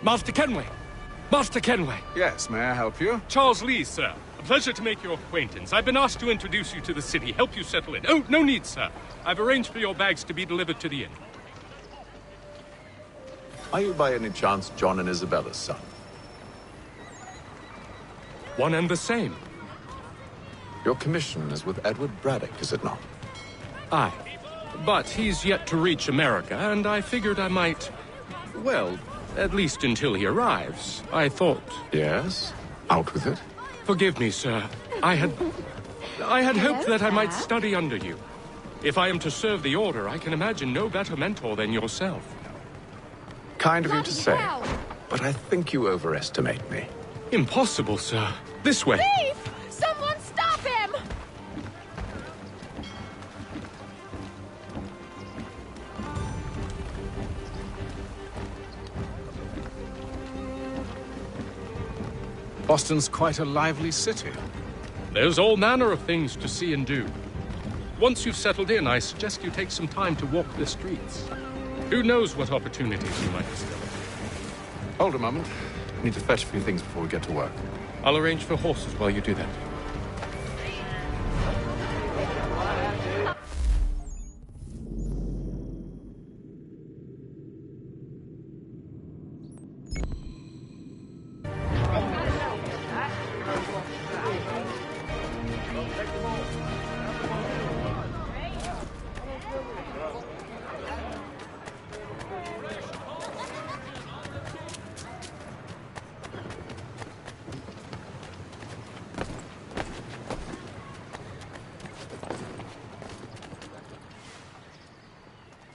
Master Kenway! Master Kenway! Yes, may I help you? Charles Lee, sir. A pleasure to make your acquaintance. I've been asked to introduce you to the city, help you settle in. Oh, no need, sir. I've arranged for your bags to be delivered to the inn. Are you by any chance John and Isabella's son? One and the same. Your commission is with Edward Braddock, is it not? Aye. But he's yet to reach America, and I figured I might... Well, at least until he arrives, I thought... Yes? Out with it? Forgive me, sir. I had hoped that I might study under you. If I am to serve the Order, I can imagine no better mentor than yourself. Kind of you to say, but I think you overestimate me. Impossible, sir. This way. Thief! Someone stop him! Boston's quite a lively city. There's all manner of things to see and do. Once you've settled in, I suggest you take some time to walk the streets. Who knows what opportunities you might discover. Hold a moment. I need to fetch a few things before we get to work. I'll arrange for horses while you do that.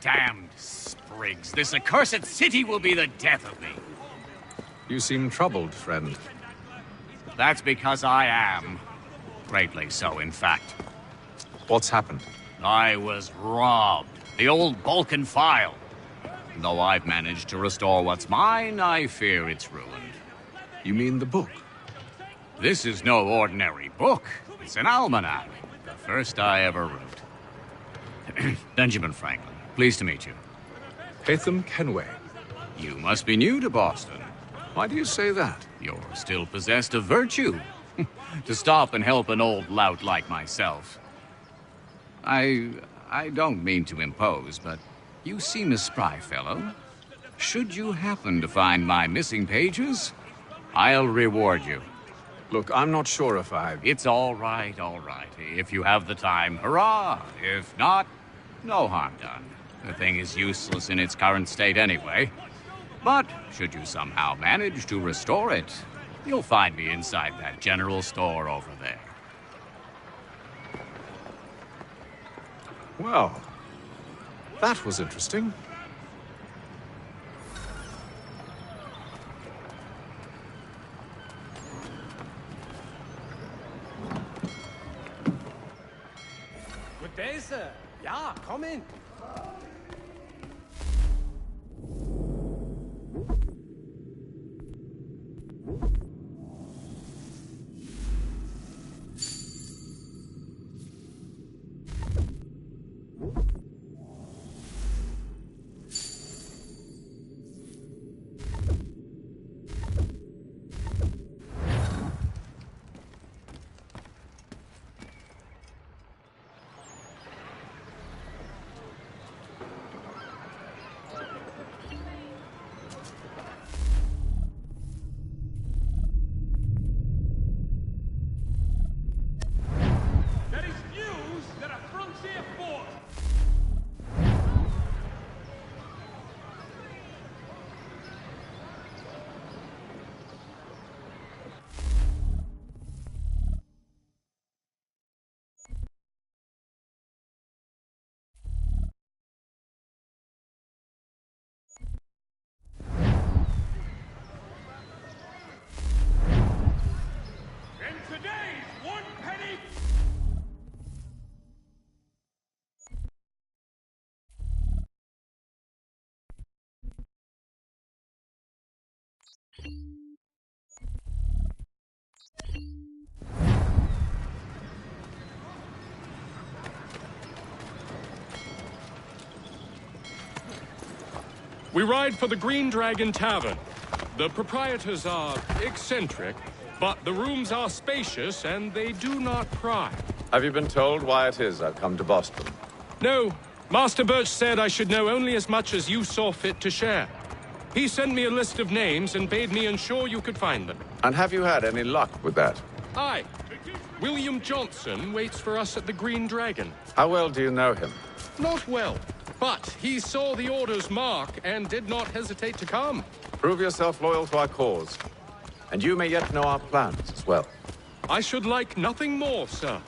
Damned sprigs. This accursed city will be the death of me. You seem troubled, friend. That's because I am. Greatly so, in fact. What's happened? I was robbed. The old Balkan file. Though I've managed to restore what's mine, I fear it's ruined. You mean the book? This is no ordinary book. It's an almanac. The first I ever wrote. Benjamin Franklin. Pleased to meet you. Hatham Kenway. You must be new to Boston. Why do you say that? You're still possessed of virtue. To stop and help an old lout like myself. I don't mean to impose, but you seem a spry fellow. Should you happen to find my missing pages, I'll reward you. Look, I'm not sure if I... It's all right, all right. If you have the time, hurrah. If not, no harm done. The thing is useless in its current state anyway. But should you somehow manage to restore it, you'll find me inside that general store over there. Well, that was interesting. Good day, sir. Yeah, come in. We ride for the Green Dragon Tavern. The proprietors are eccentric, but the rooms are spacious and they do not pry. Have you been told why it is I've come to Boston? No, Master Birch said I should know only as much as you saw fit to share. He sent me a list of names and bade me ensure you could find them. And have you had any luck with that? Aye. William Johnson waits for us at the Green Dragon. How well do you know him? Not well, but he saw the order's mark and did not hesitate to come. Prove yourself loyal to our cause. And you may yet know our plans as well. I should like nothing more, sir.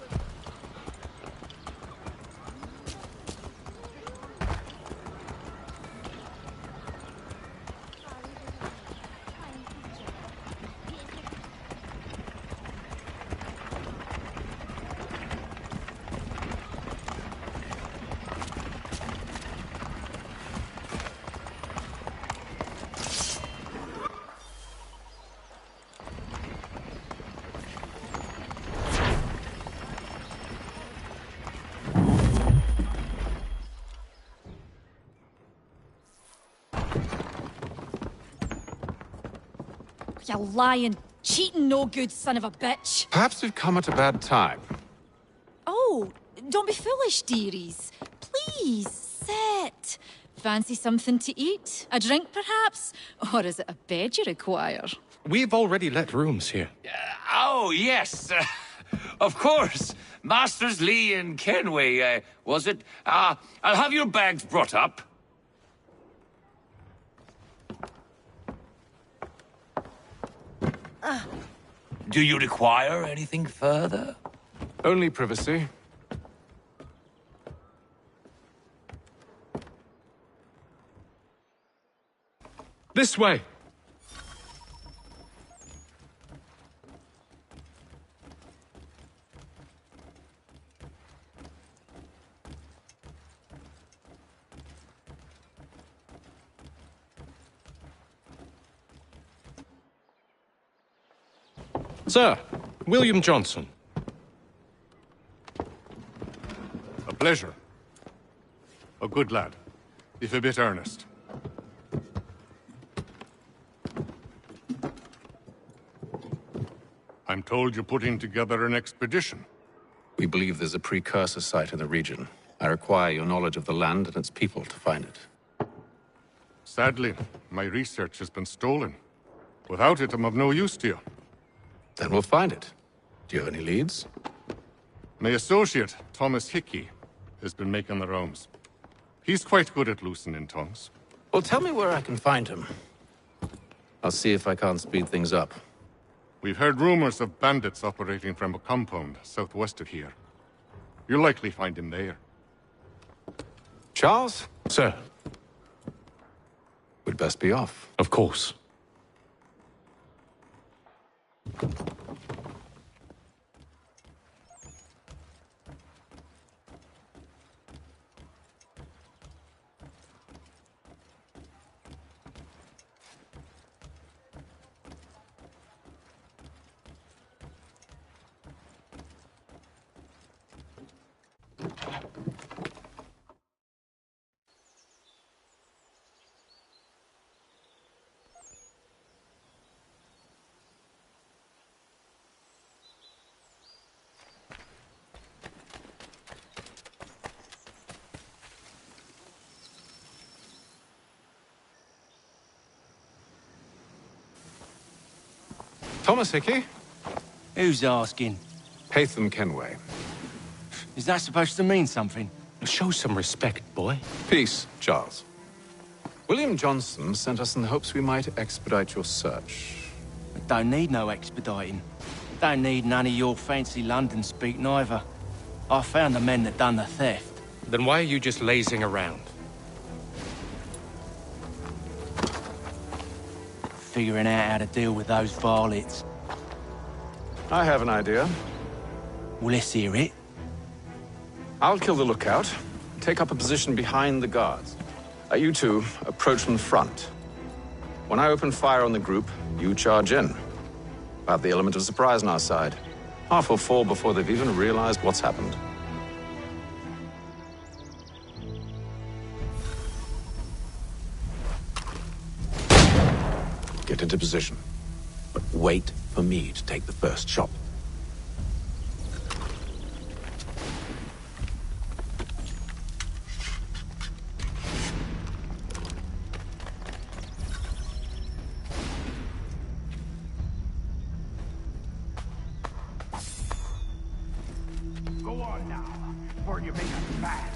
You lying, cheating, no good son of a bitch. Perhaps we've come at a bad time. Oh, don't be foolish, dearies. Please, sit. Fancy something to eat? A drink, perhaps? Or is it a bed you require? We've already let rooms here. Oh, yes. Of course. Masters Lee and Kenway, was it? I'll have your bags brought up. Do you require anything further? Only privacy. This way. Sir, William Johnson. A pleasure. A good lad, if a bit earnest. I'm told you're putting together an expedition. We believe there's a precursor site in the region. I require your knowledge of the land and its people to find it. Sadly, my research has been stolen. Without it, I'm of no use to you. Then we'll find it. Do you have any leads? My associate, Thomas Hickey, has been making the rounds. He's quite good at loosening tongues. Well, tell me where I can find him. I'll see if I can't speed things up. We've heard rumors of bandits operating from a compound southwest of here. You'll likely find him there. Charles? Sir, We'd best be off. of course. Thomas Hickey? Who's asking? Haytham Kenway. Is that supposed to mean something? Show some respect, boy. Peace, Charles. William Johnson sent us in the hopes we might expedite your search. I don't need no expediting. Don't need none of your fancy London speak neither. I found the men that done the theft. Then why are you just lazing around? Figuring out how to deal with those varlets. I have an idea. Well, let's hear it. I'll kill the lookout, take up a position behind the guards. You two approach from the front. When I open fire on the group, you charge in. I have the element of surprise on our side. Half will fall before they've even realized what's happened. Get Get into position. But wait for me to take the first shot. Go on now, before you make us mad.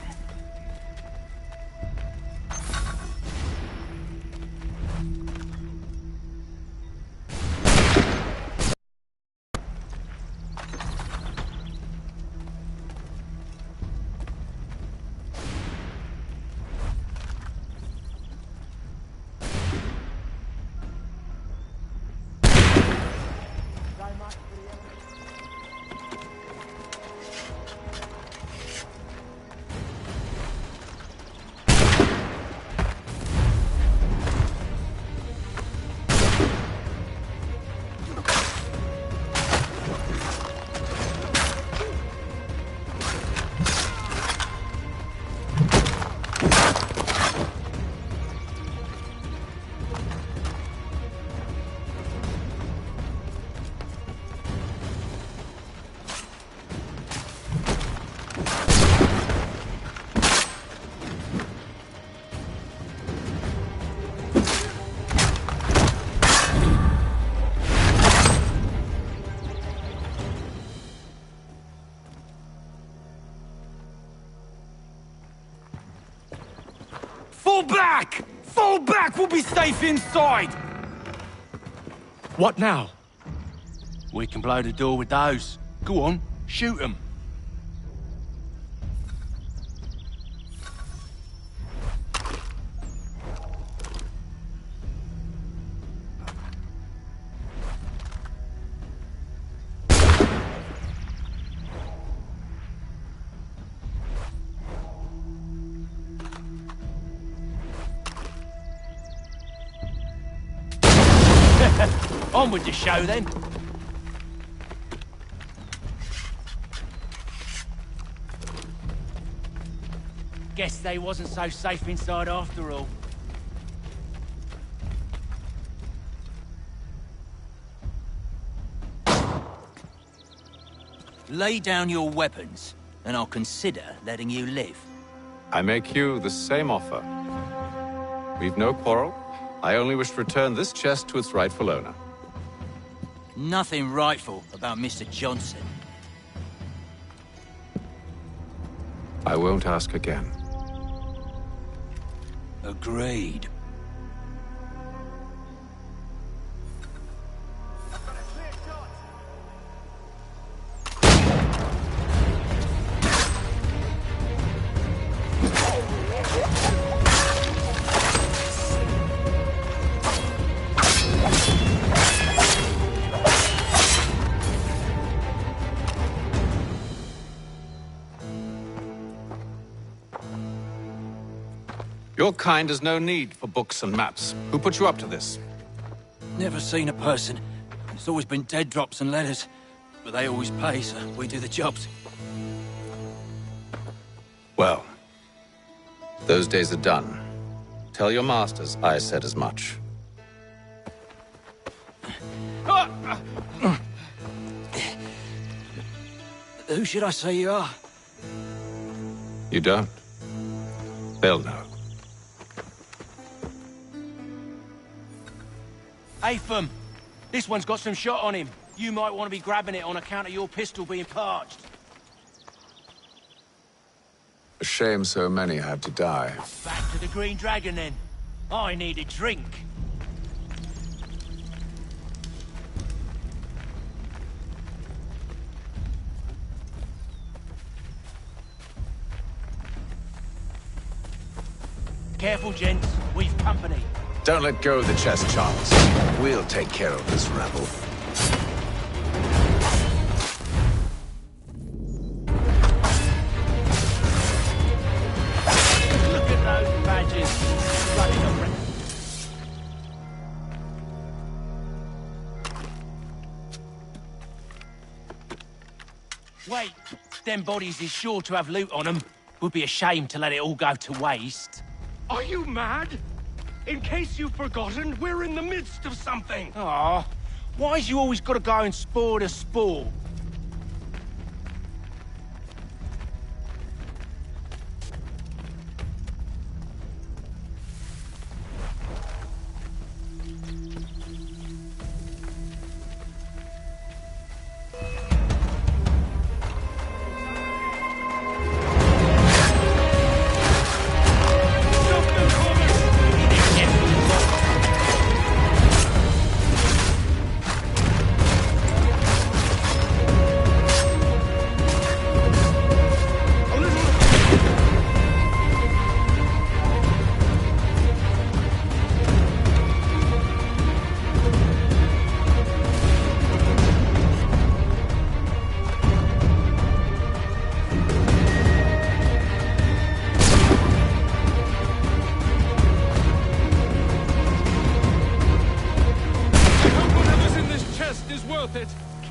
Fall back! Fall back! We'll be safe inside! What now? We can blow the door with those. Go on, shoot them. On with the show, then. Guess they wasn't so safe inside after all. Lay down your weapons, and I'll consider letting you live. I make you the same offer. We've no quarrel. I only wish to return this chest to its rightful owner. Nothing rightful about Mr. Johnson. I won't ask again. Agreed. Your kind has no need for books and maps. Who put you up to this? Never seen a person. It's always been dead drops and letters. But they always pay, so we do the jobs. Well, those days are done. Tell your masters I said as much. Who should I say you are? You don't? They'll know. Atham, this one's got some shot on him. You might want to be grabbing it on account of your pistol being parched. A shame so many had to die. Back to the Green Dragon, then. I need a drink. Careful, gents. We've company. Don't let go of the chest, Charles. We'll take care of this rabble. Look at those badges. Bloody Wait, them bodies is sure to have loot on them. Would be a shame to let it all go to waste. Are you mad? In case you've forgotten, we're in the midst of something! Ah, why's you always gotta go and spoil the sport?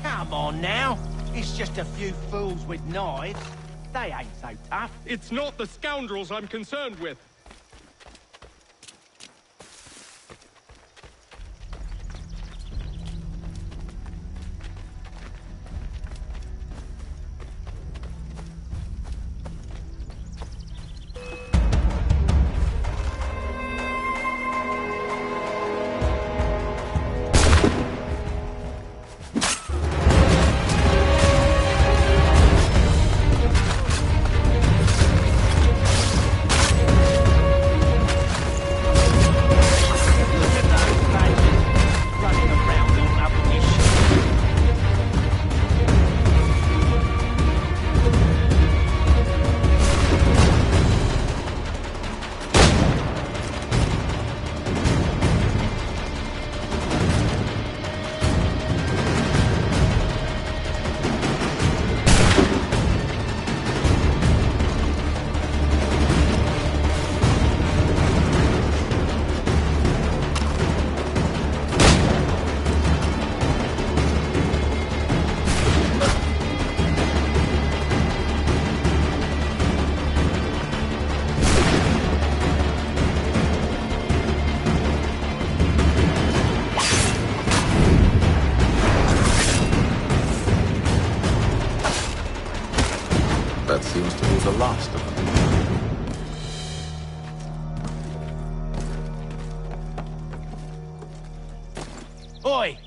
Come on now. It's just a few fools with knives. They ain't so tough. It's not the scoundrels I'm concerned with. That seems to be the last of them. Oi!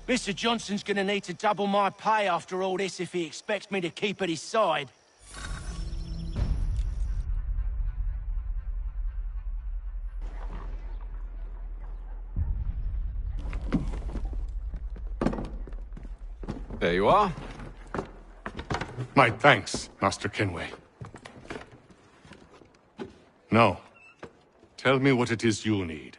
Mr. Johnson's gonna need to double my pay after all this if he expects me to keep at his side. There you are. My thanks, Master Kenway. Now, tell me what it is you need.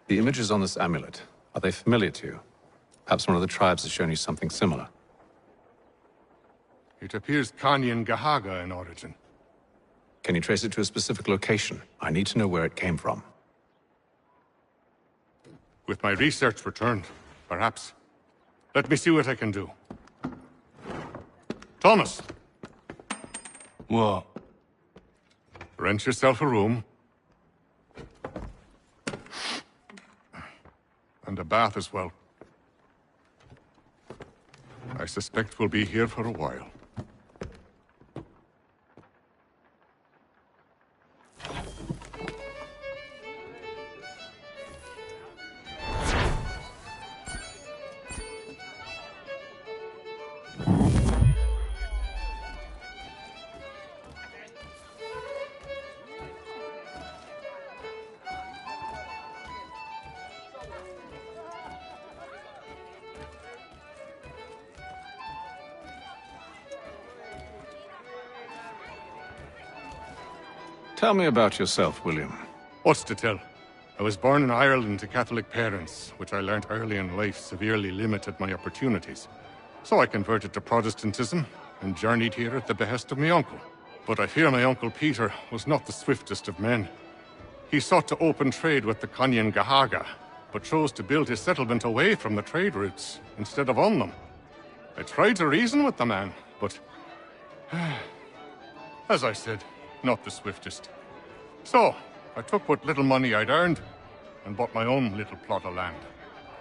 The images on this amulet, are they familiar to you? Perhaps one of the tribes has shown you something similar. It appears Kanyan Gahaga in origin. Can you trace it to a specific location? I need to know where it came from. With my research returned, perhaps. Let me see what I can do. Thomas! What? Rent yourself a room. And a bath as well. I suspect we'll be here for a while. Tell me about yourself, William. What's to tell? I was born in Ireland to Catholic parents, which I learnt early in life severely limited my opportunities. So I converted to Protestantism and journeyed here at the behest of my uncle. But I fear my uncle Peter was not the swiftest of men. He sought to open trade with the Kanyan Gahaga, but chose to build his settlement away from the trade routes instead of on them. I tried to reason with the man, but As I said, not the swiftest. So, I took what little money I'd earned and bought my own little plot of land.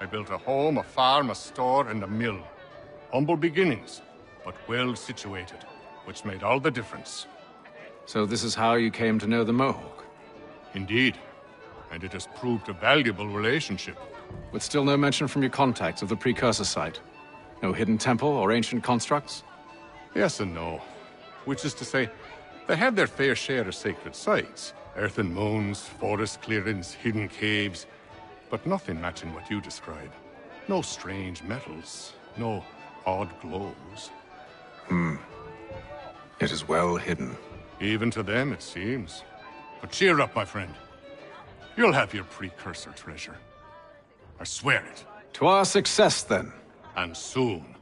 I built a home, a farm, a store, and a mill. Humble beginnings, but well situated, which made all the difference. So this is how you came to know the Mohawk? Indeed. And it has proved a valuable relationship. With still no mention from your contacts of the precursor site? No hidden temple or ancient constructs? Yes and no. Which is to say, they have their fair share of sacred sites. Earthen mounds, forest clearings, hidden caves. But nothing matching what you describe. No strange metals. No odd glows. It is well hidden. Even to them, it seems. But cheer up, my friend. You'll have your precursor treasure. I swear it. To our success, then. And soon.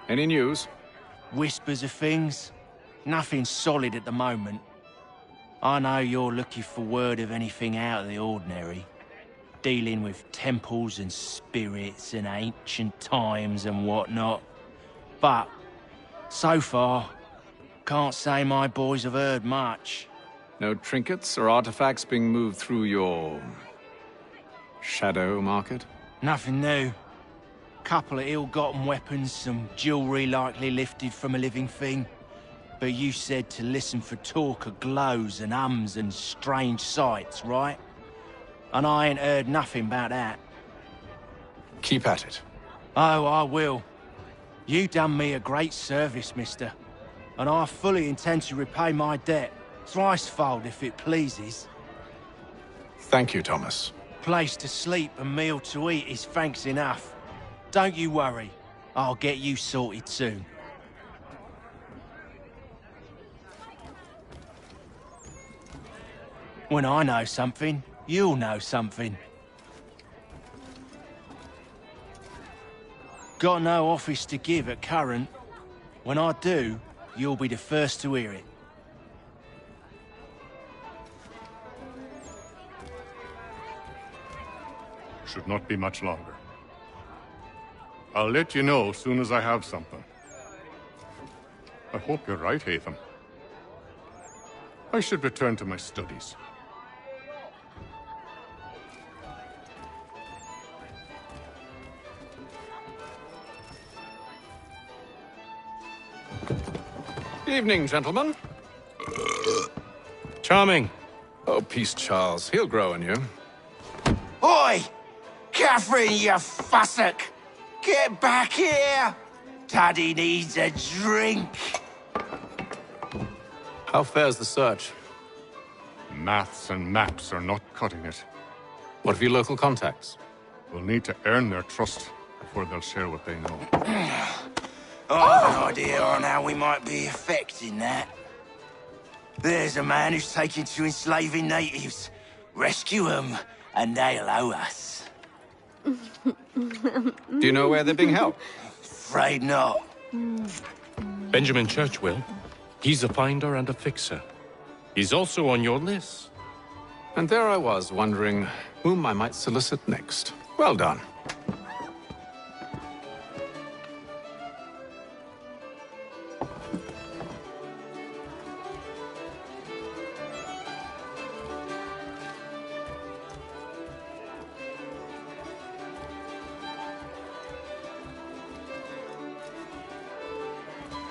Any news? Whispers of things. Nothing solid at the moment. I know you're looking for word of anything out of the ordinary. Dealing with temples and spirits and ancient times and whatnot. But, so far, can't say my boys have heard much. No trinkets or artifacts being moved through your... shadow market? Nothing new. Couple of ill-gotten weapons, some jewelry likely lifted from a living thing. But you said to listen for talk of glows and ums and strange sights, right? And I ain't heard nothing about that. Keep at it. Oh, I will. You done me a great service, mister. And I fully intend to repay my debt. Thricefold, if it pleases. Thank you, Thomas. Place to sleep and meal to eat is thanks enough. Don't you worry. I'll get you sorted soon. When I know something, you'll know something. Got no office to give at current. When I do, you'll be the first to hear it. Should not be much longer. I'll let you know as soon as I have something. I hope you're right, Hatham. I should return to my studies. Evening, gentlemen. Charming. Oh, peace, Charles. He'll grow on you. Oi! Catherine, you fussock! Get back here! Daddy needs a drink! How fares the search? Maths and maps are not cutting it. What of your local contacts? We'll need to earn their trust before they'll share what they know. I have an idea on how we might be affecting that. There's a man who's taken to enslaving natives. Rescue them, and they'll owe us. Do you know where they're being held? Afraid not. Benjamin Church will. He's a finder and a fixer. He's also on your list. And there I was, wondering whom I might solicit next. Well done.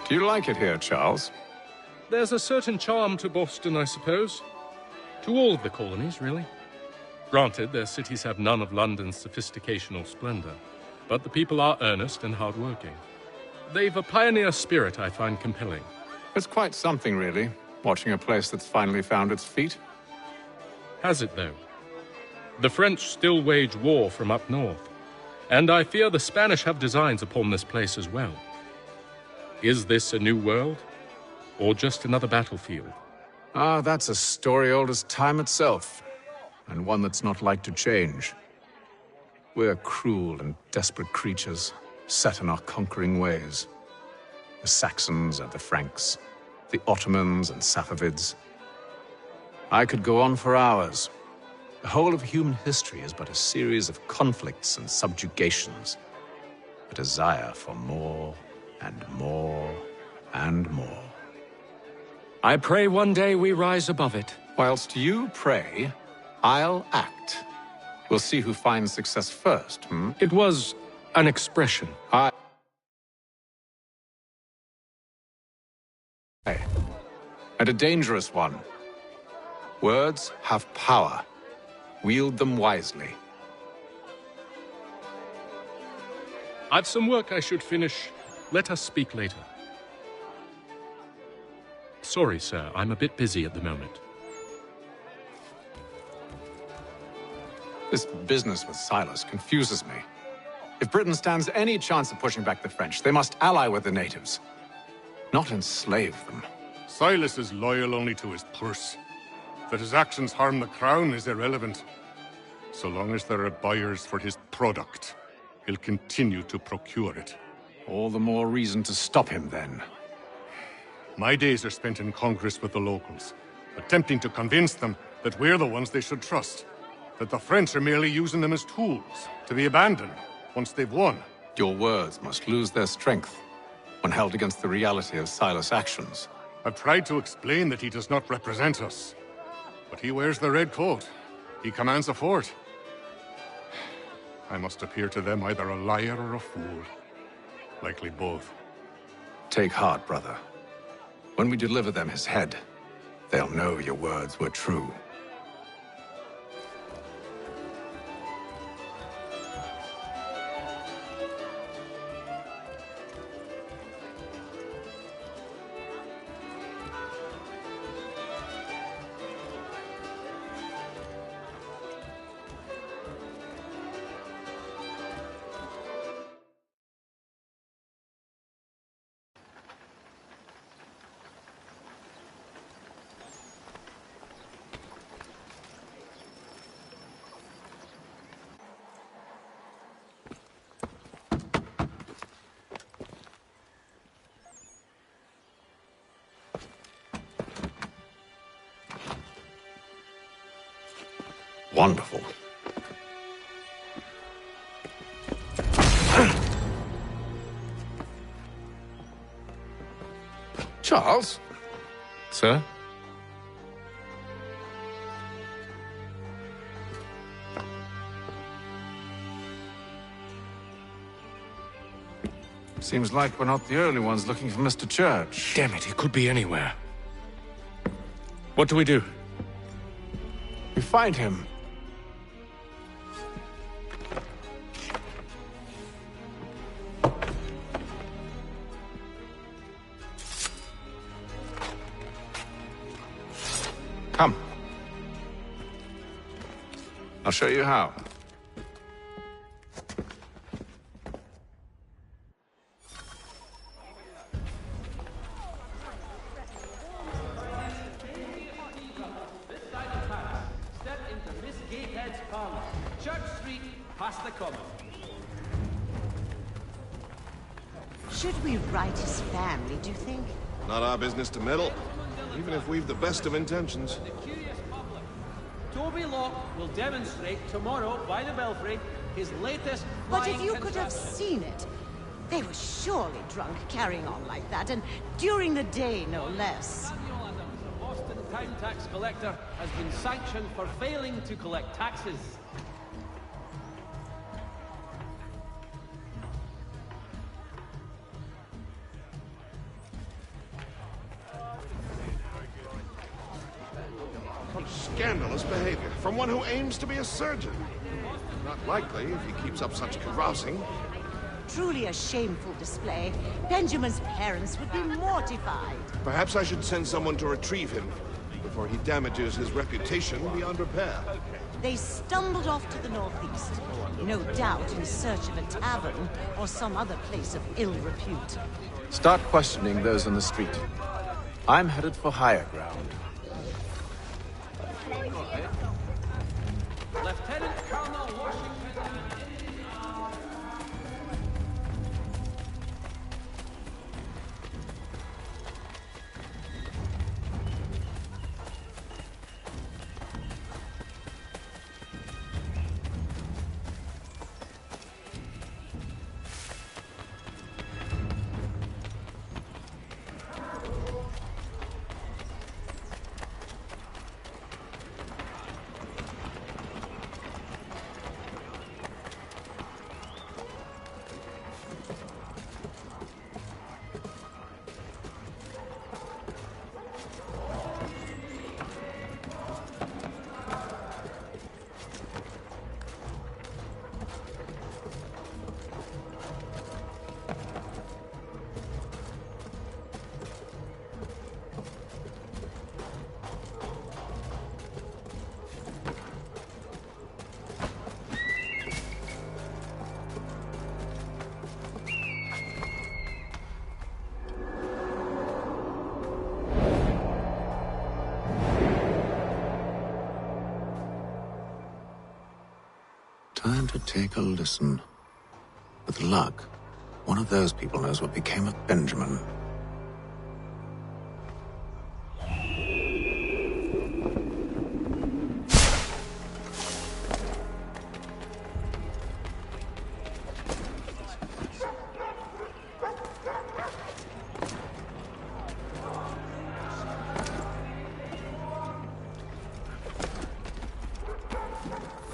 Do you like it here, Charles? There's a certain charm to Boston, I suppose. To all of the colonies, really. Granted, their cities have none of London's sophistication or splendor, but the people are earnest and hardworking. They've a pioneer spirit I find compelling. It's quite something, really, watching a place that's finally found its feet. Has it, though? The French still wage war from up north, and I fear the Spanish have designs upon this place as well. Is this a new world, or just another battlefield? Ah, that's a story old as time itself, and one that's not like to change. We're cruel and desperate creatures, set in our conquering ways. The Saxons and the Franks, the Ottomans and Safavids. I could go on for hours, The whole of human history is but a series of conflicts and subjugations. A desire for more and more and more. I pray one day we rise above it. Whilst you pray, I'll act. We'll see who finds success first, hmm? It was an expression. And a dangerous one. Words have power. Wield them wisely. I've some work I should finish. Let us speak later. Sorry, sir. I'm a bit busy at the moment. This business with Silas confuses me. If Britain stands any chance of pushing back the French, they must ally with the natives, not enslave them. Silas is loyal only to his purse. That his actions harm the crown is irrelevant. So long as there are buyers for his product, he'll continue to procure it. All the more reason to stop him, then. My days are spent in Congress with the locals, attempting to convince them that we're the ones they should trust. That the French are merely using them as tools, to be abandoned once they've won. Your words must lose their strength when held against the reality of Silas' actions. I've tried to explain that he does not represent us. But he wears the red coat. He commands a fort. I must appear to them either a liar or a fool. Likely both. Take heart, brother. When we deliver them his head, they'll know your words were true. Wonderful. Charles? Sir? Seems like we're not the only ones looking for Mr. Church. Damn it, he could be anywhere. What do we do? We find him. Come. I'll show you how. Should we write his family, do you think? Not our business to meddle, even if we've the best of intentions. Toby Locke will demonstrate tomorrow by the Belfry his latest But flying if you could have contraption. seen it, they were surely drunk carrying on like that, and during the day, no less. Samuel Adams, the Boston town tax collector, has been sanctioned for failing to collect taxes. Scandalous behavior from one who aims to be a surgeon. Not likely if he keeps up such carousing. Truly a shameful display. Benjamin's parents would be mortified. Perhaps I should send someone to retrieve him before he damages his reputation beyond repair. They stumbled off to the northeast, no doubt in search of a tavern or some other place of ill repute. Start questioning those in the street. I'm headed for higher ground. Lieutenant Colonel Washington. Time to take a listen. With luck, one of those people knows what became of Benjamin.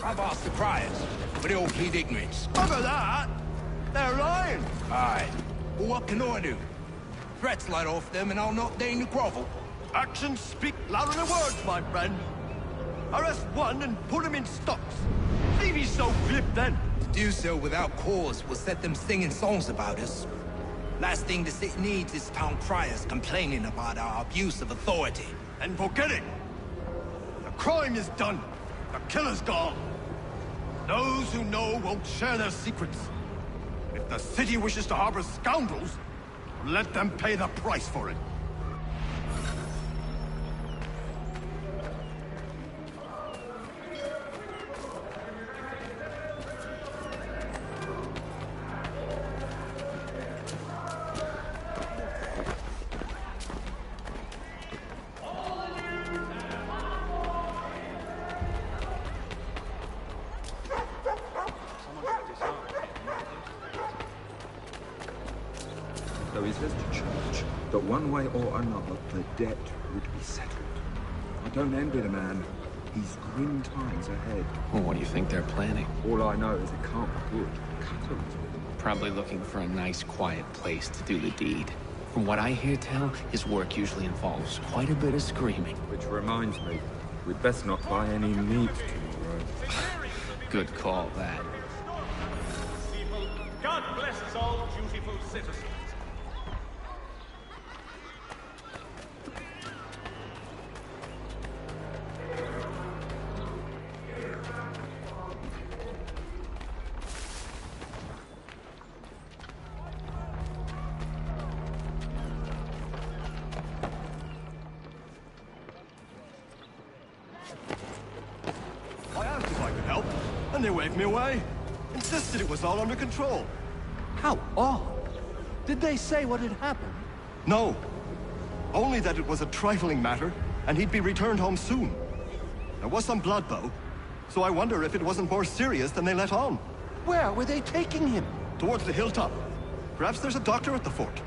I've asked the criers, but they all plead ignorance. Bugger that! They're lying! Aye. Well, what can I do? Threats light off them and I'll not deign to grovel. Actions speak louder than words, my friend. Arrest one and put him in stocks. Leave me so glib then. To do so without cause will set them singing songs about us. Last thing the city needs is town criers complaining about our abuse of authority. And forget it. The crime is done. The killer's gone. Those who know won't share their secrets. If the city wishes to harbor scoundrels, let them pay the price for it. So he says to church that one way or another the debt would be settled. I don't envy the man. He's grim times ahead. Well, what do you think they're planning? All I know is it can't be good. Customs. Probably looking for a nice, quiet place to do the deed. From what I hear tell, his work usually involves quite a bit of screaming. Which reminds me, we'd best not buy any meat tomorrow. Good call, that. God bless us all, dutiful citizens. I asked if I could help, and they waved me away. Insisted it was all under control. How odd. Did they say what had happened? No. Only that it was a trifling matter, and he'd be returned home soon. There was some blood, though, so I wonder if it wasn't more serious than they let on. Where were they taking him? Towards the hilltop. Perhaps there's a doctor at the fort.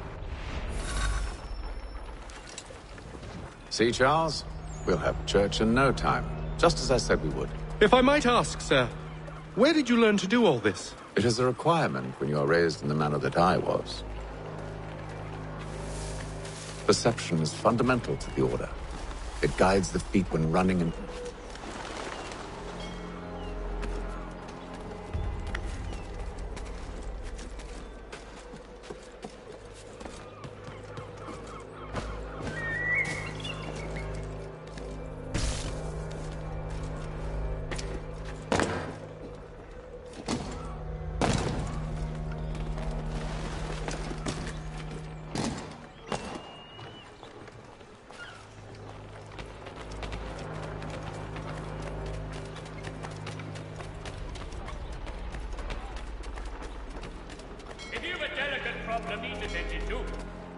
See, Charles? We'll have church in no time, just as I said we would. If I might ask, sir, where did you learn to do all this? It is a requirement when you are raised in the manner that I was. Perception is fundamental to the Order. It guides the feet when running and... If you've a delicate problem need attended to,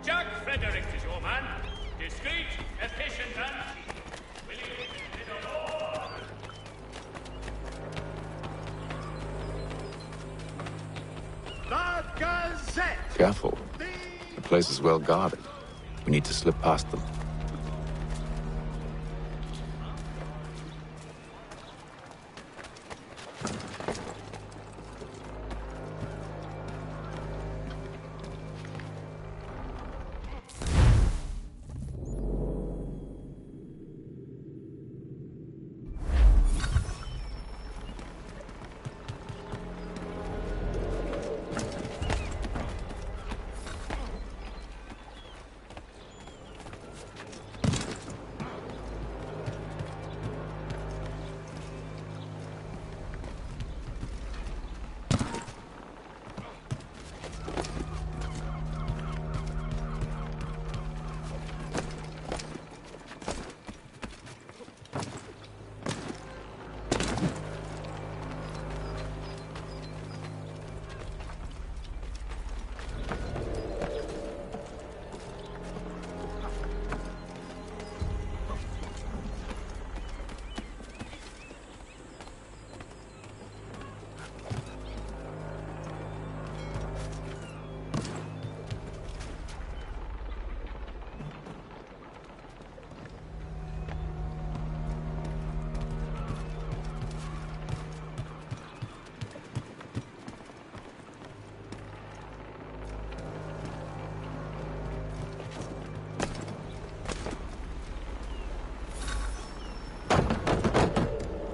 Jack Fredericks is your man. Discreet, efficient, and cheap. Will you consider more? The Gazette! Careful. The place is well guarded. We need to slip past them.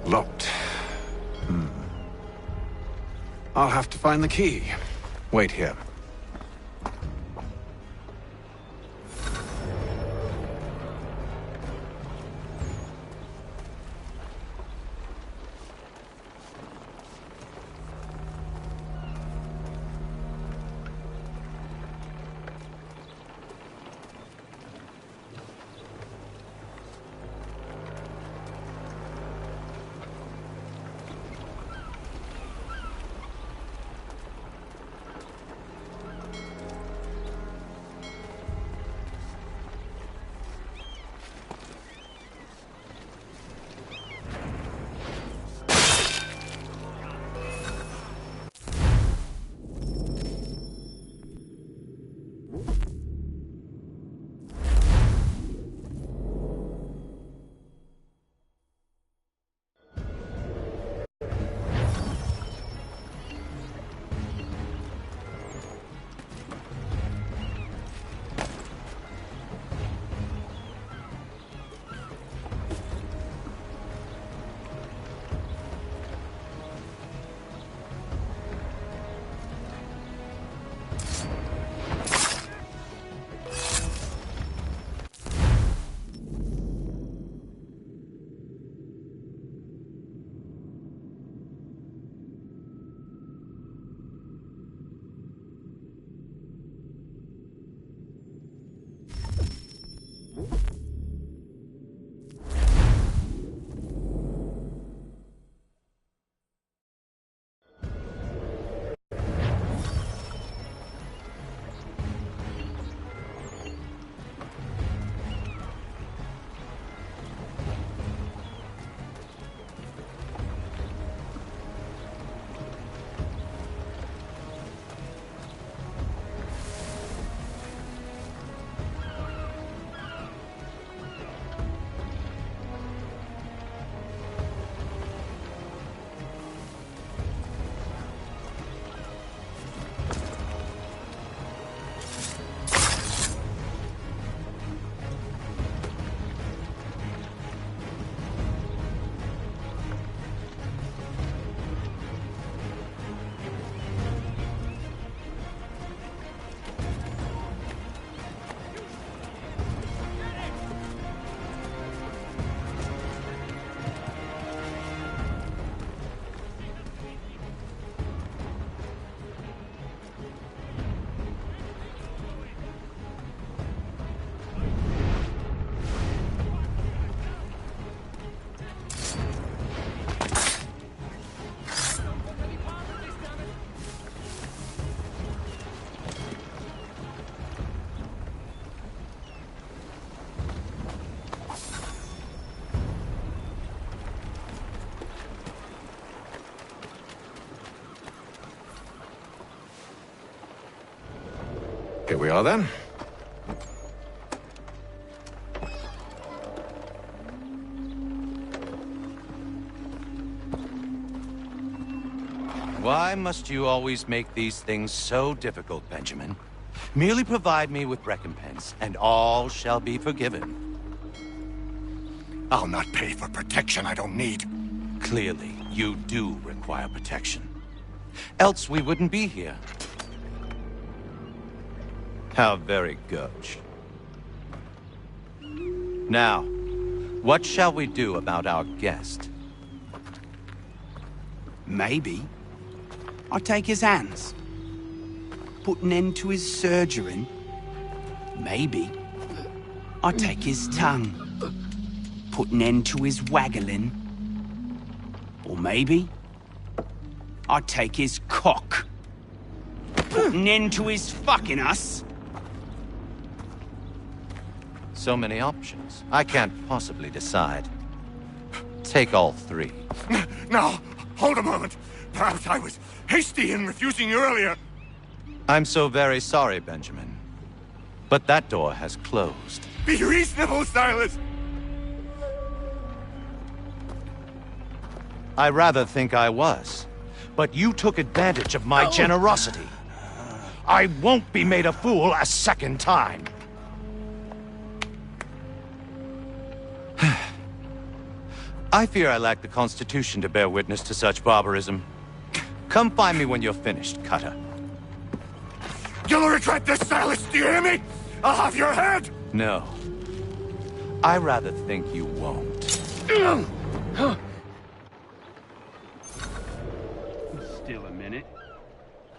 Locked. I'll have to find the key. Wait here. Here we are, then. Why must you always make these things so difficult, Benjamin? Merely provide me with recompense, and all shall be forgiven. I'll not pay for protection I don't need. Clearly, you do require protection. Else we wouldn't be here. How very gauche. Now, what shall we do about our guest? Maybe I'll take his hands. Put an end to his surgering. Maybe I'll take his tongue. Put an end to his waggling. Or maybe I'll take his cock. Put an end to his fucking us. So many options. I can't possibly decide. Take all three. Now, hold a moment. Perhaps I was hasty in refusing you earlier. I'm so very sorry, Benjamin. But that door has closed. Be reasonable, Silas! I rather think I was. But you took advantage of my generosity. I won't be made a fool a second time. I fear I lack the constitution to bear witness to such barbarism. Come find me when you're finished, Cutter. You'll regret this, Silas, do you hear me? I'll have your head! No. I rather think you won't. Still a minute.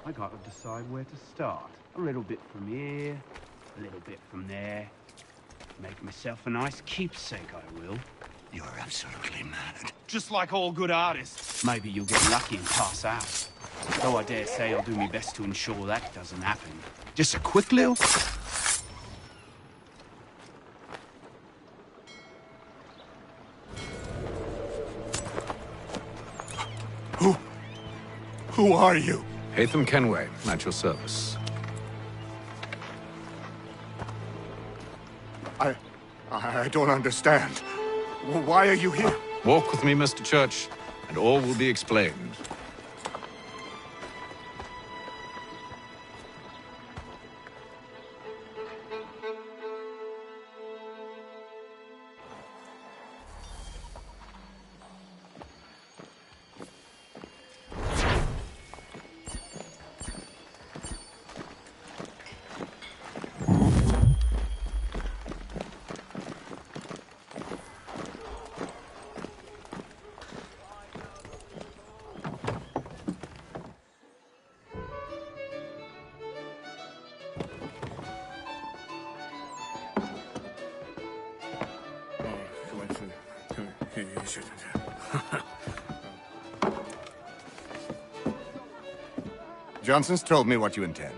I gotta decide where to start. A little bit from here, a little bit from there. Make myself a nice keepsake, I will. You're absolutely mad. Just like all good artists. Maybe you'll get lucky and pass out. Though I dare say I'll do my best to ensure that doesn't happen. Just a quick little... Who are you? Haytham Kenway, at your service. I don't understand. Why are you here? Walk with me, Mr. Church, and all will be explained. Johnson's told me what you intend.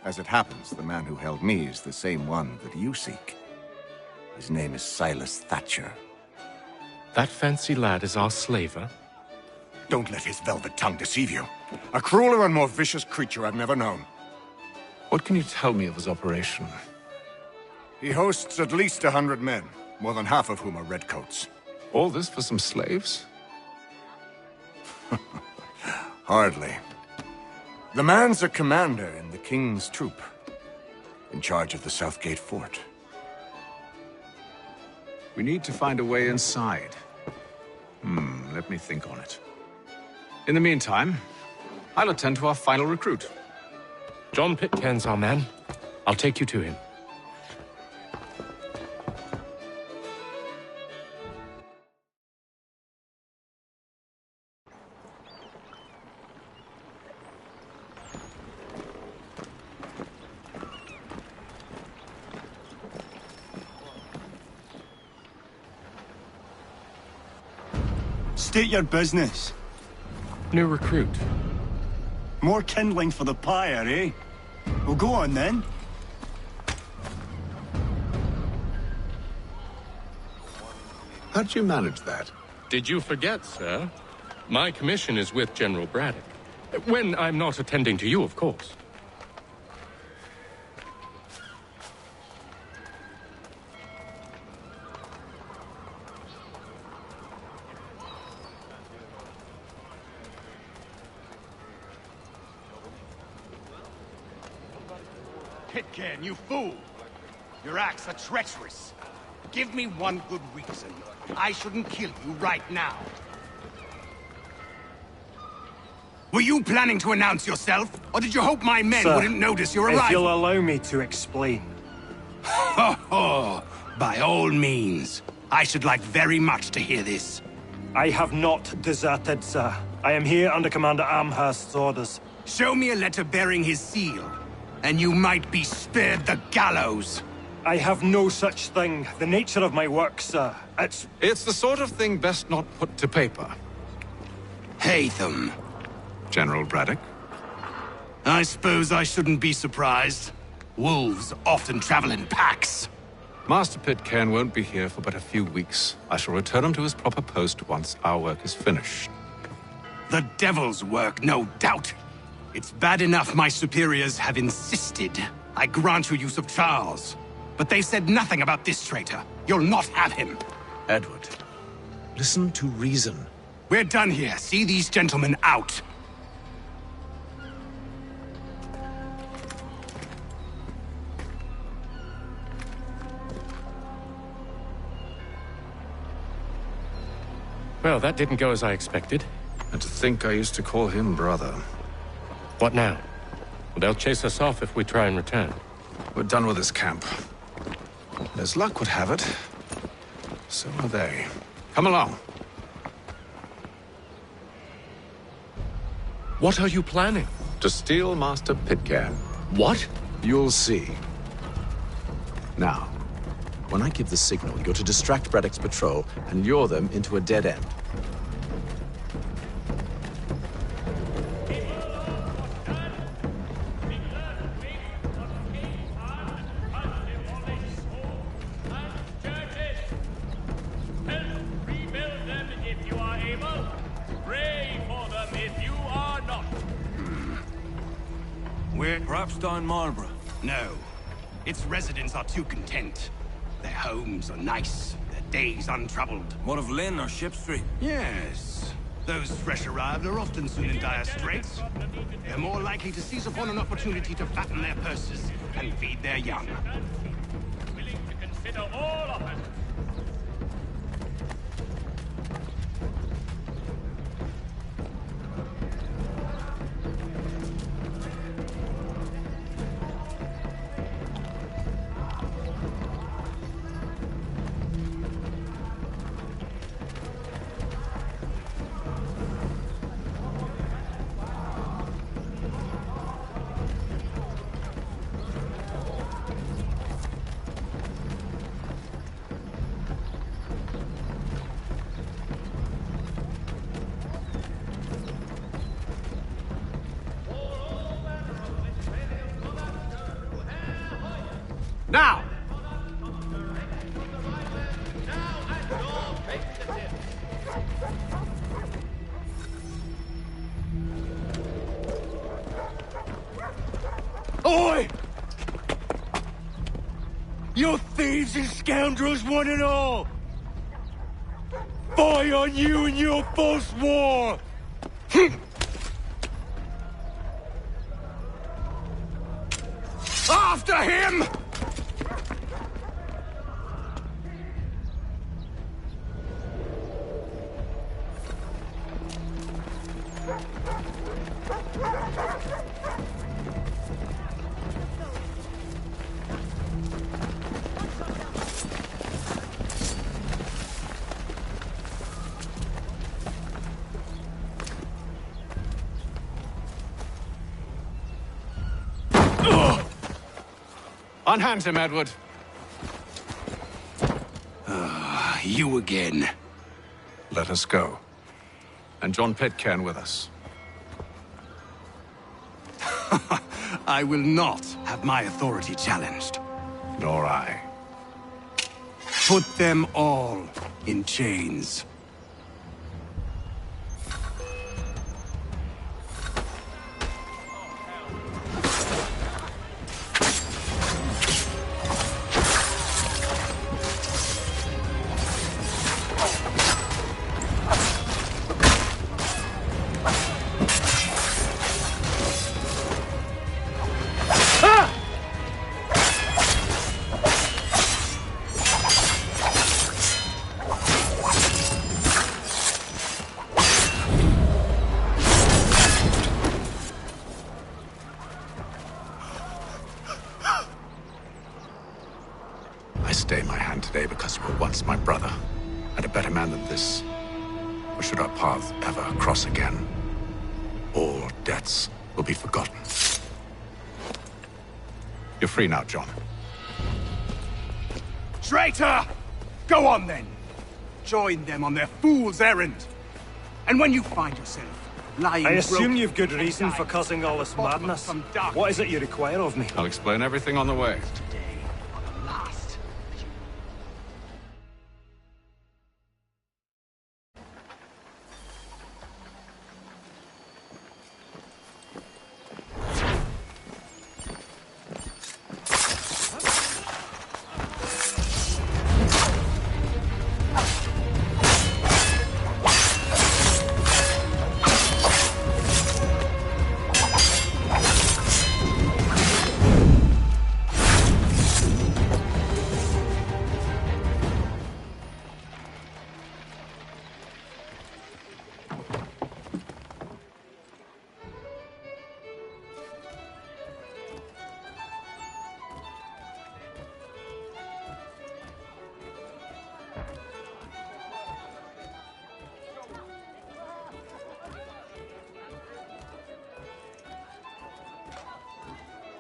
As it happens, the man who held me is the same one that you seek. His name is Silas Thatcher. That fancy lad is our slaver? Don't let his velvet tongue deceive you. A crueler and more vicious creature I've never known. What can you tell me of his operation? He hosts at least 100 men, more than half of whom are redcoats. All this for some slaves? Hardly. The man's a commander in the King's troop, in charge of the Southgate Fort. We need to find a way inside. Let me think on it. In the meantime, I'll attend to our final recruit. John Pitcairn's our man. I'll take you to him. State your business. New recruit. More kindling for the pyre, eh? Well, go on then. How'd you manage that? Did you forget, sir? My commission is with General Braddock. When I'm not attending to you, of course. Pitcairn, you fool! Your acts are treacherous. Give me one good reason. I shouldn't kill you right now. Were you planning to announce yourself? Or did you hope my men wouldn't notice your arrival? If you'll allow me to explain. Ho ho! By all means. I should like very much to hear this. I have not deserted, sir. I am here under Commander Amherst's orders. Show me a letter bearing his seal, and you might be spared the gallows. I have no such thing. The nature of my work, sir, It's the sort of thing best not put to paper. Haytham. General Braddock? I suppose I shouldn't be surprised. Wolves often travel in packs. Master Pitcairn won't be here for but a few weeks. I shall return him to his proper post once our work is finished. The devil's work, no doubt. It's bad enough my superiors have insisted I grant you use of Charles. But they said nothing about this traitor. You'll not have him. Edward, listen to reason. We're done here. See these gentlemen out. Well, that didn't go as I expected. And to think I used to call him brother. What now? Well, they'll chase us off if we try and return. We're done with this camp. As luck would have it, so are they. Come along. What are you planning? To steal Master Pitcairn. What? You'll see. Now, when I give the signal, you're to distract Braddock's patrol and lure them into a dead end. Perhaps down Marlborough? No. Its residents are too content. Their homes are nice, their days untroubled. What of Lynn or Ship Street? Yes. Those fresh arrived are often soon in dire straits. They're more likely to seize upon an opportunity to fatten their purses and feed their young. Willing to consider all offers. Now! Oi! You thieves and scoundrels, one and all! Fie on you and your false war! After him! Unhand him, Edward. You again. Let us go. And John Pitcairn with us. I will not have my authority challenged. Nor I. Put them all in chains. Stay my hand today because you were once my brother, and a better man than this. Or should our paths ever cross again, all debts will be forgotten. You're free now, John. Traitor! Go on then! Join them on their fool's errand. And when you find yourself lying I assume broken you've good reason for causing all this madness. What is it you require of me? I'll explain everything on the way.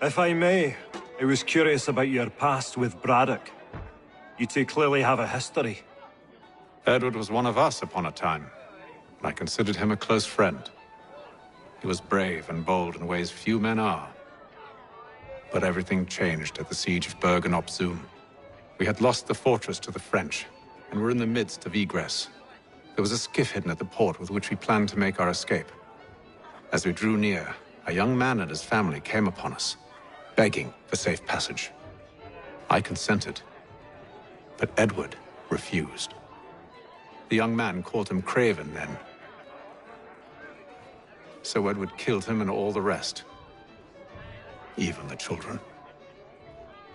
If I may, I was curious about your past with Braddock. You two clearly have a history. Edward was one of us upon a time. I considered him a close friend. He was brave and bold in ways few men are. But everything changed at the siege of Bergen op Zoom. We had lost the fortress to the French, and were in the midst of egress. There was a skiff hidden at the port with which we planned to make our escape. As we drew near, a young man and his family came upon us, begging for safe passage. I consented, but Edward refused. The young man called him craven then. So Edward killed him and all the rest. Even the children.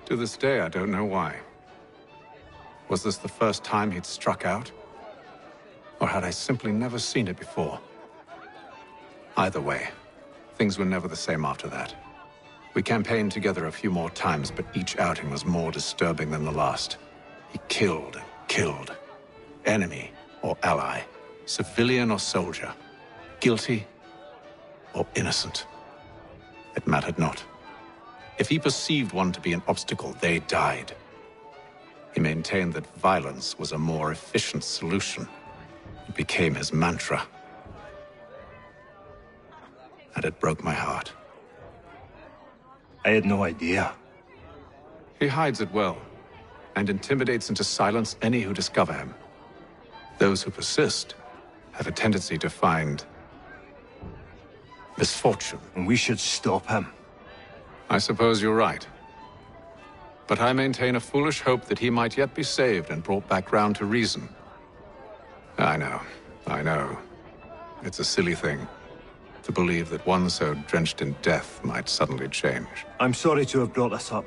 To this day, I don't know why. Was this the first time he'd struck out? Or had I simply never seen it before? Either way, things were never the same after that. We campaigned together a few more times, but each outing was more disturbing than the last. He killed and killed. Enemy or ally, civilian or soldier, guilty or innocent. It mattered not. If he perceived one to be an obstacle, they died. He maintained that violence was a more efficient solution. It became his mantra. And it broke my heart. I had no idea. He hides it well, and intimidates into silence any who discover him. Those who persist have a tendency to find misfortune. And we should stop him. I suppose you're right. But I maintain a foolish hope that he might yet be saved and brought back round to reason. I know. It's a silly thing to believe that one so drenched in death might suddenly change. I'm sorry to have brought this up.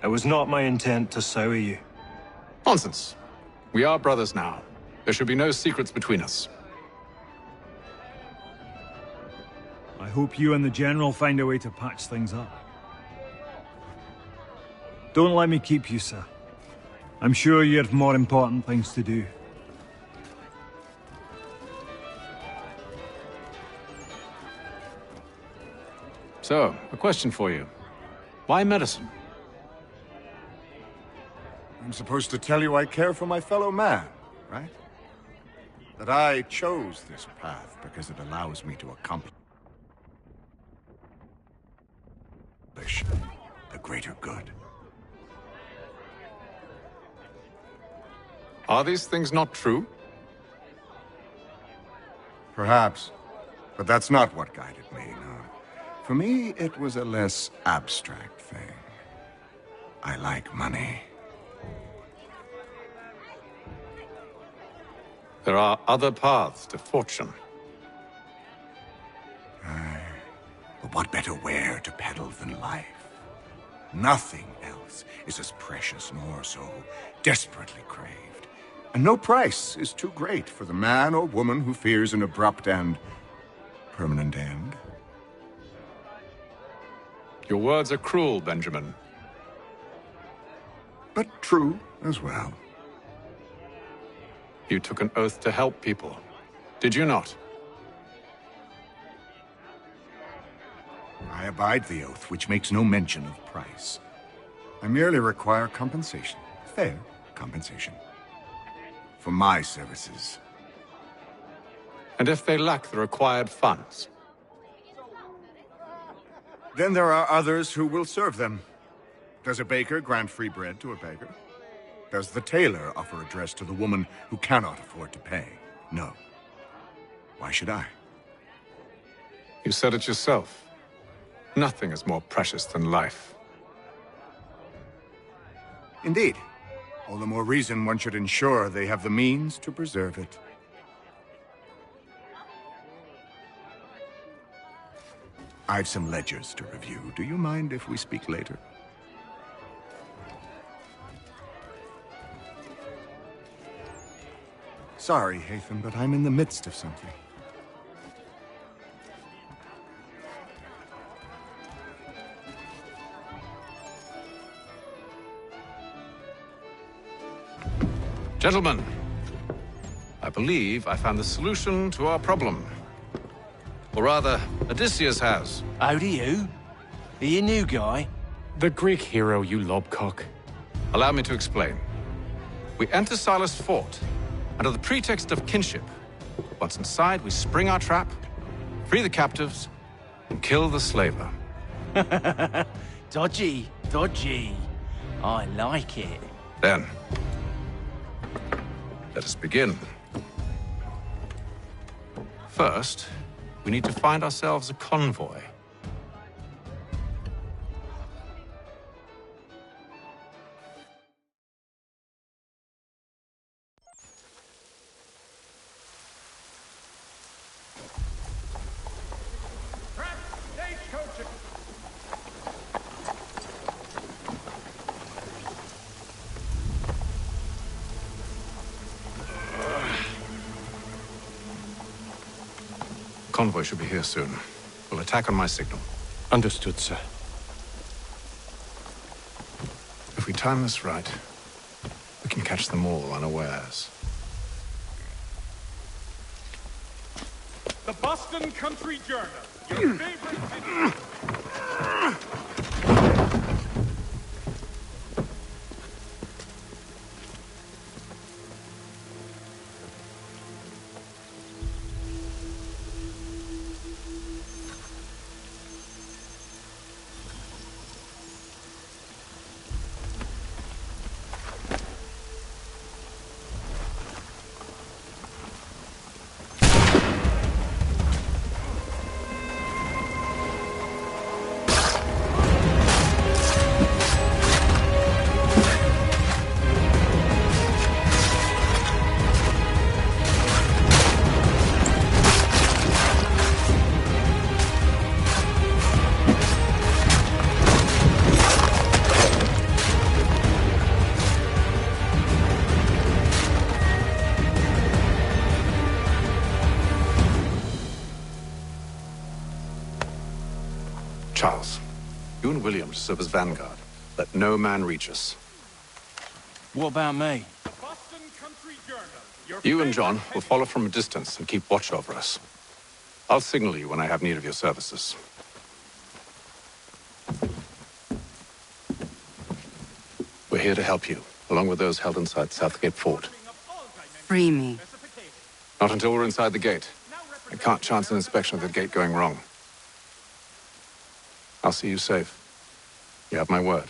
It was not my intent to sour you. Nonsense. We are brothers now. There should be no secrets between us. I hope you and the General find a way to patch things up. Don't let me keep you, sir. I'm sure you have more important things to do. So, a question for you. Why medicine? I'm supposed to tell you I care for my fellow man, right? That I chose this path because it allows me to accomplish the greater good. Are these things not true? Perhaps, but that's not what guided me, no. For me, it was a less abstract thing. I like money. There are other paths to fortune. But what better ware to peddle than life? Nothing else is as precious nor so desperately craved. And no price is too great for the man or woman who fears an abrupt and permanent end. Your words are cruel, Benjamin. But true as well. You took an oath to help people, did you not? I abide the oath, which makes no mention of price. I merely require compensation, fair compensation, for my services. And if they lack the required funds? Then there are others who will serve them. Does a baker grant free bread to a beggar? Does the tailor offer a dress to the woman who cannot afford to pay? No. Why should I? You said it yourself. Nothing is more precious than life. Indeed. All the more reason one should ensure they have the means to preserve it. I've some ledgers to review. Do you mind if we speak later? Sorry, Hatham, but I'm in the midst of something. Gentlemen, I believe I found the solution to our problem. Or rather, Odysseus has. How do you? Are you new guy? The Greek hero, you lobcock. Allow me to explain. We enter Silas' fort, under the pretext of kinship. Once inside, we spring our trap, free the captives, and kill the slaver. Dodgy, dodgy. I like it. Then, let us begin. First, we need to find ourselves a convoy. Convoy should be here soon. We'll attack on my signal. Understood, sir. If we time this right, we can catch them all unawares. The Boston Country Journal, your favorite video. Charles, you and William serve as vanguard. Let no man reach us. What about me? You and John will follow from a distance and keep watch over us. I'll signal you when I have need of your services. We're here to help you, along with those held inside Southgate Fort. Free me. Not until we're inside the gate. I can't chance an inspection of the gate going wrong. I'll see you safe. You have my word.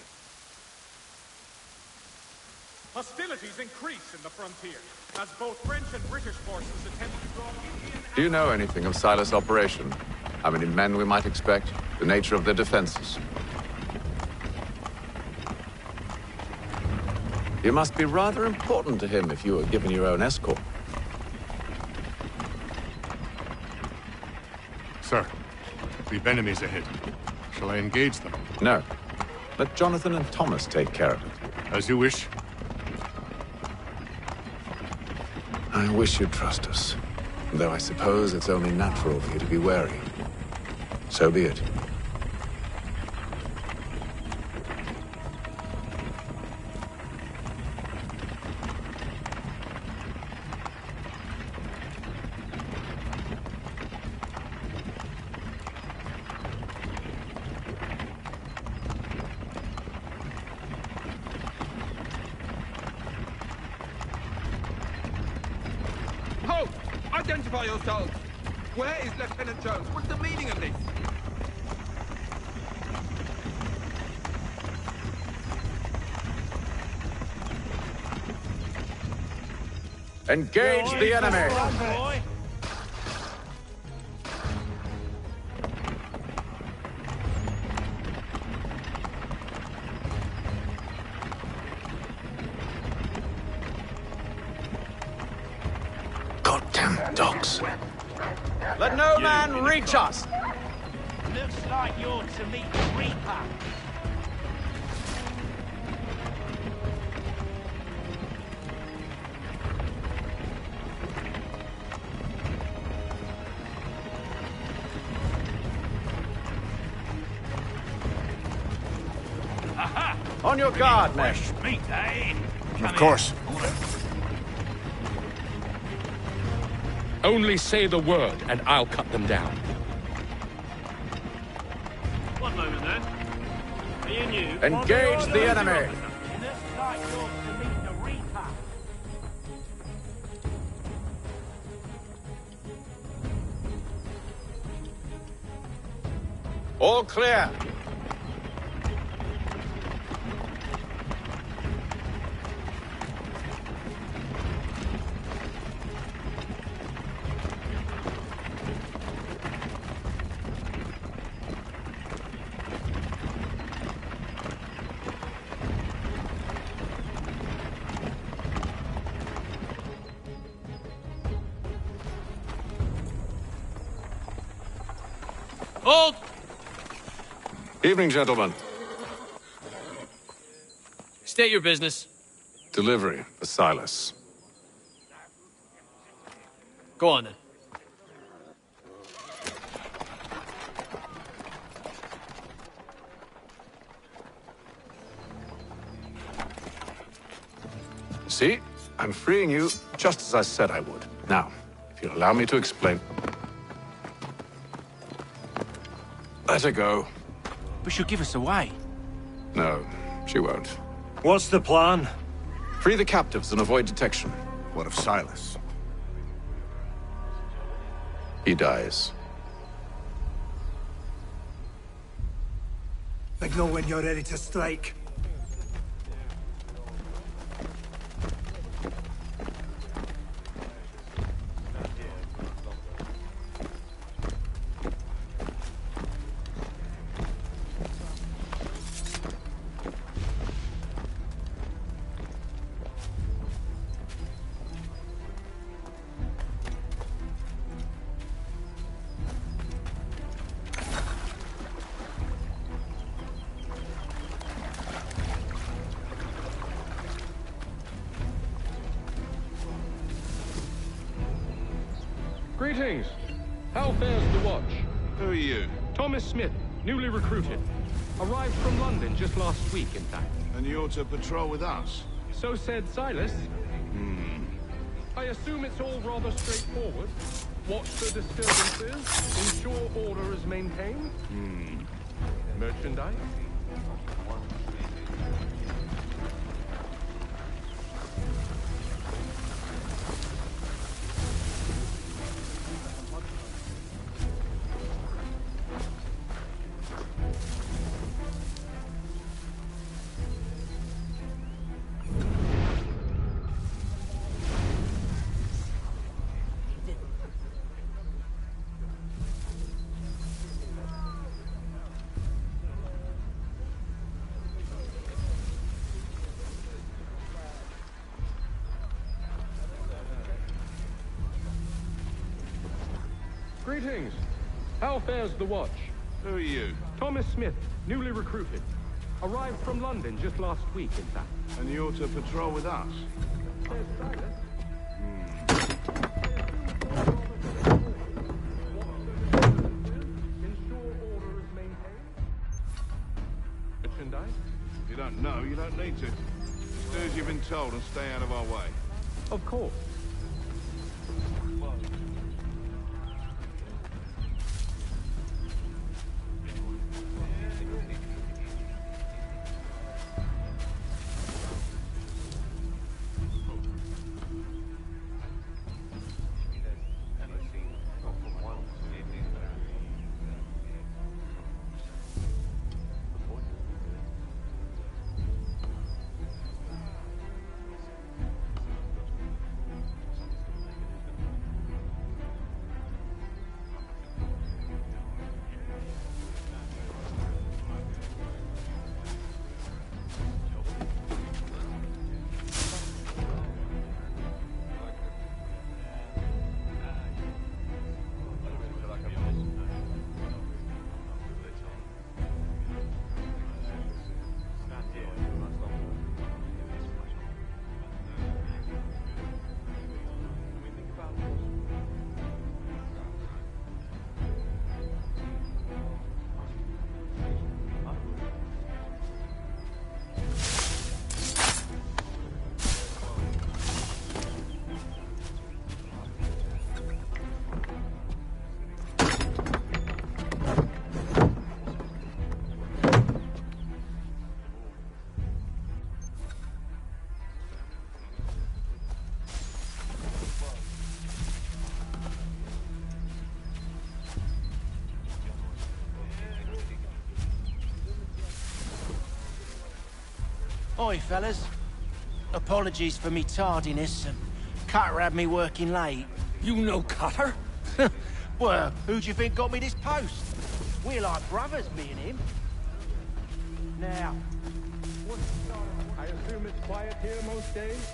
Hostilities increase in the frontier, as both French and British forces attempt to draw Indian... Do you know anything of Silas' operation? How many men we might expect? The nature of their defenses? You must be rather important to him if you were given your own escort. Sir, we've enemies ahead. Shall I engage them? No. Let Jonathan and Thomas take care of it. As you wish. I wish you'd trust us. Though I suppose it's only natural for you to be wary. So be it. Halt! Identify yourselves! Where is Lieutenant Jones? What's the meaning of this? Engage the enemy! Goddamn dogs. Let no man reach us! Looks like you're to meet the Reaper. On your guard, men. Meet eh? Of course. Only say the word, and I'll cut them down. One moment, then. Engage the enemy! All clear. Hold! Evening, gentlemen. State your business. Delivery for Silas. Go on, then. See? I'm freeing you just as I said I would. Now, if you'll allow me to explain... Let her go. But she'll give us away. No, she won't. What's the plan? Free the captives and avoid detection. What of Silas? He dies. Signal when you're ready to strike. Greetings. How fares the watch? Who are you? Thomas Smith, newly recruited. Arrived from London just last week, in fact. And you're to patrol with us? So said Silas. I assume it's all rather straightforward. Watch the disturbances, ensure order is maintained. Merchandise? Greetings. How fares the watch? Who are you? Thomas Smith, newly recruited. Arrived from London just last week, in fact. And you're to patrol with us? Merchandise? If you don't know, you don't need to. Just do as you've been told and stay out of our way. Of course. Oi, fellas. Apologies for me tardiness. Cutter had me working late. You know Cutter? Well, who do you think got me this post? We're like brothers, me and him. Now, I assume it's quiet here most days?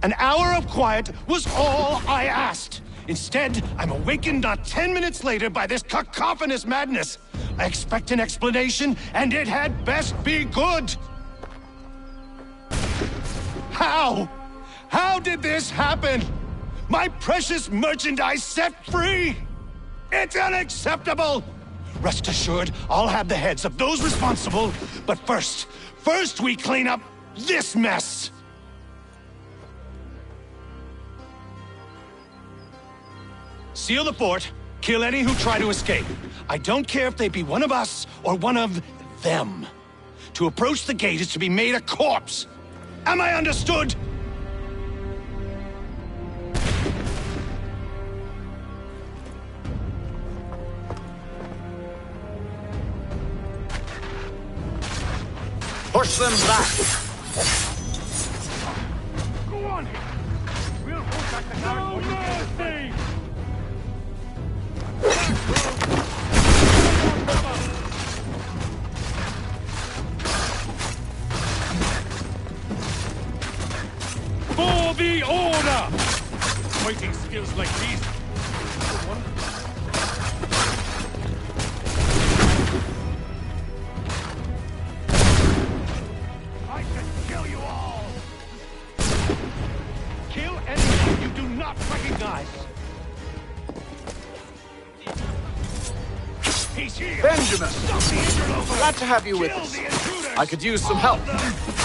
An hour of quiet was all I asked. Instead, I'm awakened not 10 minutes later by this cacophonous madness. I expect an explanation, and it had best be good. How? How did this happen? My precious merchandise set free? It's unacceptable! Rest assured, I'll have the heads of those responsible, but first we clean up this mess! Seal the fort, kill any who try to escape. I don't care if they be one of us or one of them. To approach the gate is to be made a corpse. Am I understood? Push them back! Go on here! We'll hold back the guard while you get this. For the order! Fighting skills like these. I can kill you all! Kill anyone you do not recognize! He's here! Benjamin! Glad to have you with us. I could use some help.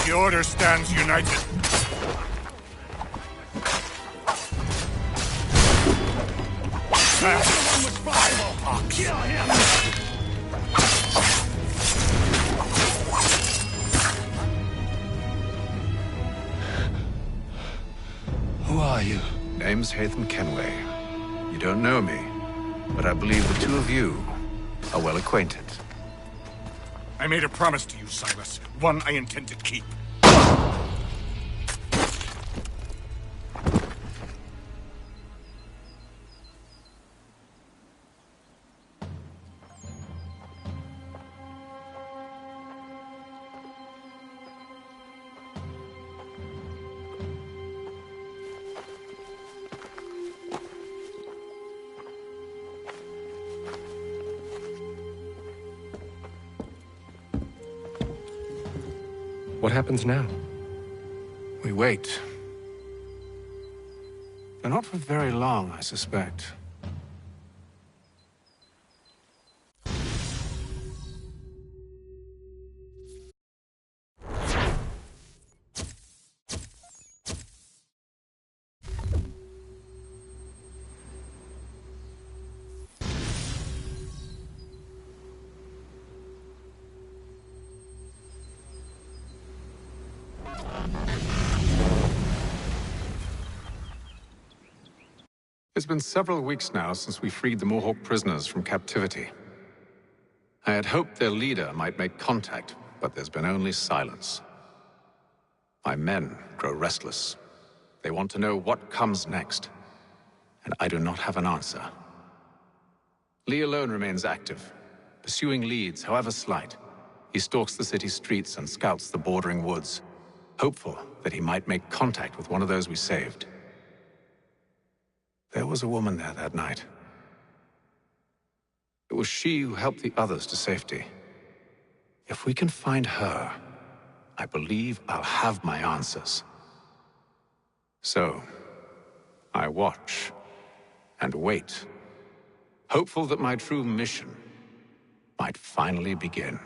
The Order stands united. Kill him! Who are you? Name's Hatham Kenway. You don't know me, but I believe the two of you are well acquainted. I made a promise to you, Silas. One I intend to keep. What happens now? We wait. But not for very long, I suspect. It's been several weeks now since we freed the Mohawk prisoners from captivity. I had hoped their leader might make contact, but there's been only silence. My men grow restless. They want to know what comes next, and I do not have an answer. Lee alone remains active, pursuing leads, however slight. He stalks the city streets and scouts the bordering woods, hopeful that he might make contact with one of those we saved. There was a woman there that night. It was she who helped the others to safety. If we can find her, I believe I'll have my answers. So, I watch and wait, hopeful that my true mission might finally begin.